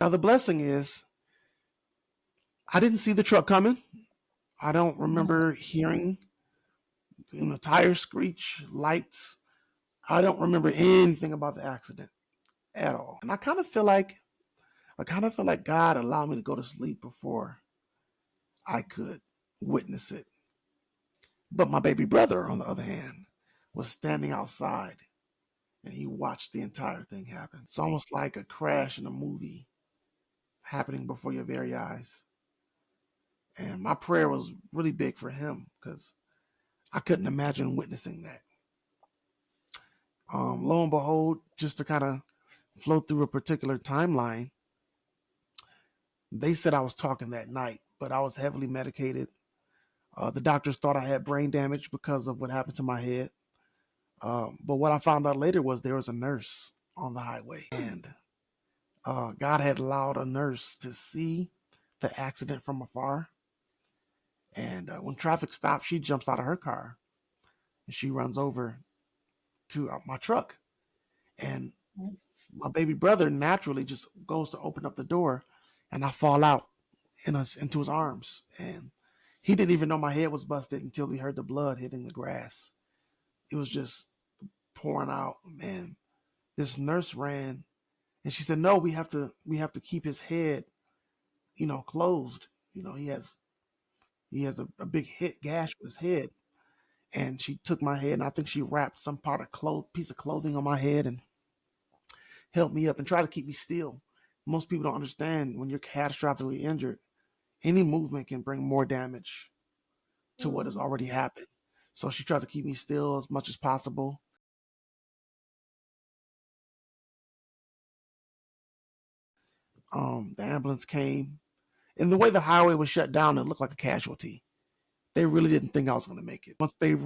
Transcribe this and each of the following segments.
Now the blessing is I didn't see the truck coming. I don't remember hearing tires screech, lights. I don't remember anything about the accident at all. And I kind of feel like God allowed me to go to sleep before I could witness it. But my baby brother, on the other hand, was standing outside and he watched the entire thing happen. It's almost like a crash in a movie happening before your very eyes. And my prayer was really big for him because I couldn't imagine witnessing that. Lo and behold, just to kind of flow through a particular timeline, they said I was talking that night, but I was heavily medicated. The doctors thought I had brain damage because of what happened to my head. But what I found out later was there was a nurse on the highway, and God had allowed a nurse to see the accident from afar. And when traffic stops, she jumps out of her car and she runs over to my truck. And my baby brother naturally just goes to open up the door, and I fall out into his arms. And he didn't even know my head was busted until he heard the blood hitting the grass. It was just pouring out, man. This nurse ran and she said, "No, we have to keep his head, closed. He has a big hit gash with his head." And she took my head and I think she wrapped some part of piece of clothing on my head and held me up and tried to keep me still. Most people don't understand when you're catastrophically injured, any movement can bring more damage to what has already happened. So she tried to keep me still as much as possible. The ambulance came, and the way the highway was shut down, it looked like a casualty. They really didn't think I was going to make it. Once they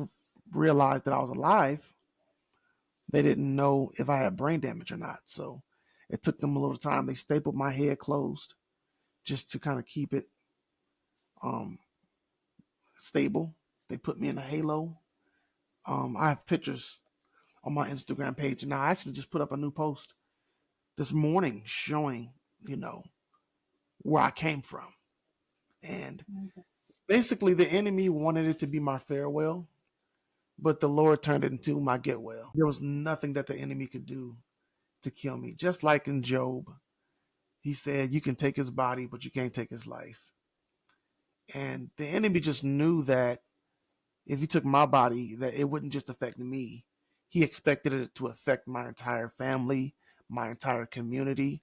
realized that I was alive, they didn't know if I had brain damage or not. So it took them a little time. They stapled my head closed just to kind of keep it um, stable. They put me in a halo. I have pictures on my Instagram page, and I actually just put up a new post this morning showing, you know, where I came from. And basically, the enemy wanted it to be my farewell, but the Lord turned it into my get well. There was nothing that the enemy could do to kill me. Just like in Job, he said, "You can take his body, but you can't take his life." And the enemy just knew that if he took my body, that it wouldn't just affect me. He expected it to affect my entire family, my entire community,